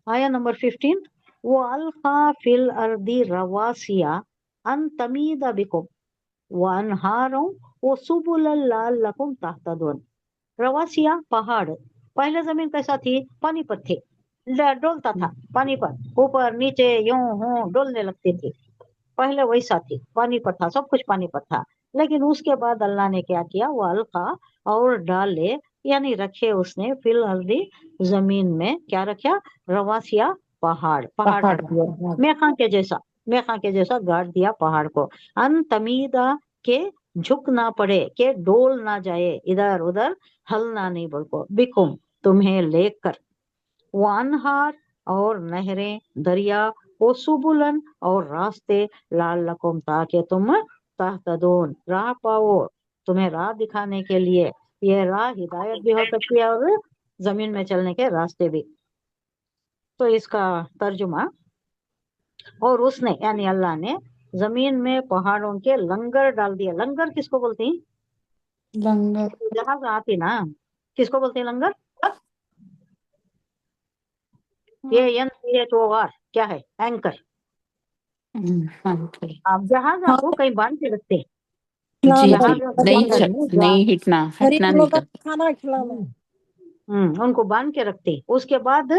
آیا نمبر 15 وہ القا فل اردی رواسیا ان تمید بکم وانہاروں وسبلا لعلکم تہتدون. رواسیا پہاڑ. پہلے زمین کیسا تھی؟ پانی پر تھی، ڈولتا تھا پانی پر، اوپر نیچے یوں ہوں ڈولنے لگتی تھی. پہلے ویسا تھی، پانی پر تھا، سب کچھ پانی پر تھا. لیکن اس کے بعد اللہ نے کیا کیا؟ وہ القا اور ڈالے، یعنی رکھے اس نے فی الارضی زمین میں. کیا رکھا؟ رواسیا پہاڑ. پہاڑ پہاڑ رکھا دیا. میخاں کے جیسا، میخاں کے جیسا گاڑ دیا پہاڑ کو. ان تمیدا کے جھک نہ پڑے، کہ ڈول نہ جائے ادھر ادھر، ہلنا نہیں بلکہ، بکم تمہیں لے کر. وہ انہار اور نہریں، دریا، وہ سبلن اور راستے، لعلکم تاکہ تم تہتدون راہ پاؤ، تمہیں راہ دکھانے کے لیے. یہ راہ ہدایت بھی ہو سکتی ہے اور زمین میں چلنے کے راستے بھی. تو اس کا ترجمہ، اور اس نے یعنی اللہ نے زمین میں پہاڑوں کے لنگر ڈال دیا. لنگر کس کو بولتے ہیں؟ لنگر. جہاز آتی نا، کس کو بولتے ہیں لنگر؟ یہ NCHOR کیا ہے؟ اینکر. آپ جہاز ہاں کو کہیں باندھ کے رکھتے ہیں. جی جی، جہاز نہیں ہٹنا غریب نہیں لوگوں کر. کو کھانا کھلانا، ان کو باندھ کے رکھتے. اس کے بعد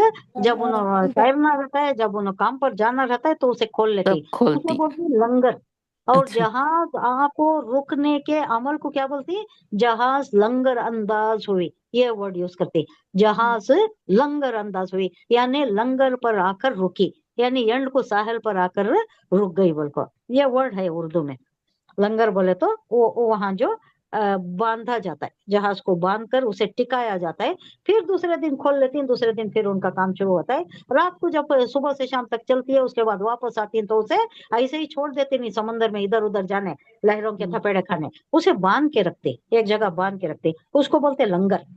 جب انہوں تیرنا رہتا ہے، جب انہوں کام پر جانا رہتا ہے تو اسے کھول لیتے. تب کھولتی. اسے بولتے ہیں لنگر. اور اچھا. جہاز کو رکنے کے عمل کو کیا بولتی؟ جہاز لنگر انداز ہوئی. یہ ورڈ یوز کرتے، جہاز لنگر انداز ہوئی، یعنی لنگر پر آ کر رکی، یعنی اینڈ کو ساحل پر آ کر رک گئی بول کو. یہ ورڈ ہے اردو میں. لنگر بولے تو وہاں جو باندھا جاتا ہے، جہاز کو باندھ کر اسے ٹکایا جاتا ہے، پھر دوسرے دن کھول لیتی ہیں، دوسرے دن پھر ان کا کام شروع ہوتا ہے. رات کو جب صبح سے شام تک چلتی ہے، اس کے بعد واپس آتی ہیں تو اسے ایسے ہی چھوڑ دیتے نہیں سمندر میں ادھر ادھر جانے، لہروں کے تھپیڑے کھانے. اسے باندھ کے رکھتے، ایک جگہ باندھ کے رکھتے، اس کو بولتے لنگر.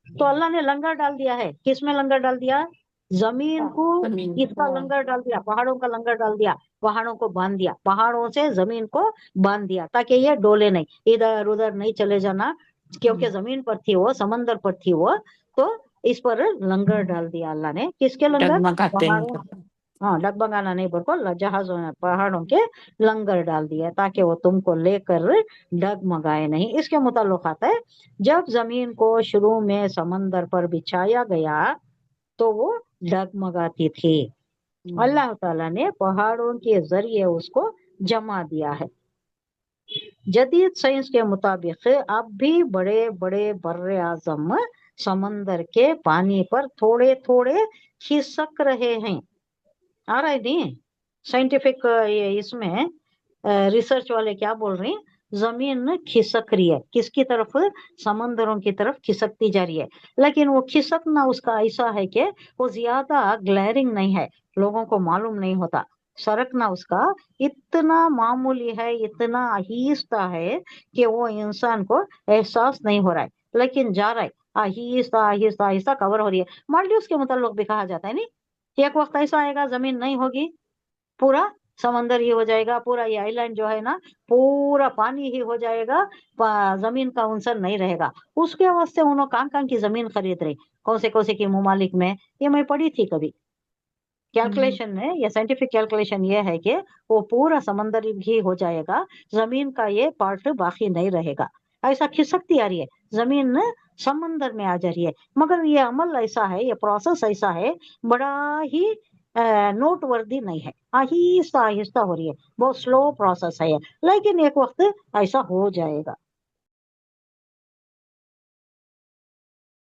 تو اللہ نے لنگر ڈال دیا ہے. کس میں لنگر ڈال دیا؟ زمین کو. زمین. اس کا لنگر ڈال دیا، پہاڑوں کا لنگر ڈال دیا، پہاڑوں کو باندھ دیا، پہاڑوں سے زمین کو باندھ دیا تاکہ یہ ڈولے نہیں، ادھر ادھر نہیں چلے جانا، کیونکہ زمین پر تھی وہ، سمندر پر تھی وہ. تو اس پر لنگر ڈال دیا اللہ نے. کس کے لنگر؟ ڈگمگاتے ہیں. پہاڑوں. ہاں، ڈگمگانا نہیں بلکہ جہازوں میں پہاڑوں کے لنگر ڈال دیا تاکہ وہ تم کو لے کر ڈگمگائے نہیں. اس کے متعلق آتا ہے جب زمین کو شروع میں سمندر پر بچھایا گیا تو وہ ڈگمگاتی تھی. اللہ تعالیٰ نے پہاڑوں کے ذریعے اس کو جما دیا ہے. جدید سائنس کے مطابق اب بھی بڑے بڑے بر اعظم سمندر کے پانی پر تھوڑے تھوڑے کھسک رہے ہیں. آ رہا ہے نہیں سائنٹیفک اس میں ریسرچ والے کیا بول رہے ہیں؟ زمین کھسک رہی ہے. کس کی طرف؟ سمندروں کی طرف کھسکتی جا رہی ہے. لیکن وہ کھسکنا اس کا ایسا ہے کہ وہ زیادہ گلیرنگ نہیں ہے، لوگوں کو معلوم نہیں ہوتا. سرکنا اس کا اتنا معمولی ہے، اتنا آہستہ ہے کہ وہ انسان کو احساس نہیں ہو رہا ہے، لیکن جا رہا ہے آہستہ آہستہ آہستہ کور ہو رہی ہے. مالڈیوز کے متعلق بھی کہا جاتا ہے نہیں، ایک وقت ایسا آئے گا زمین نہیں ہوگی، پورا سمندر ہی ہو جائے گا، پورا یہ آئی لینڈ جو ہے نا پورا پانی ہی ہو جائے گا، زمین کا عنصر نہیں رہے گا. اس کے واسطے انہوں کہاں کی زمین خرید رہے، کون سے کے ممالک میں. یہ میں پڑھی تھی کبھی کیلکولیشن میں، یہ سائنٹیفک کیلکولیشن یہ ہے کہ وہ پورا سمندر ہی ہو جائے گا، زمین کا یہ پارٹ باقی نہیں رہے گا. ایسا کھسکتی آ رہی ہے زمین، سمندر میں آ جا رہی ہے. مگر یہ عمل ایسا ہے، یہ پروسیس ایسا ہے، بڑا ہی نوٹ وردی نہیں ہے، آہستہ آہستہ ہو رہی ہے، بہت سلو پروسیس ہے، لیکن ایک وقت ایسا ہو جائے گا.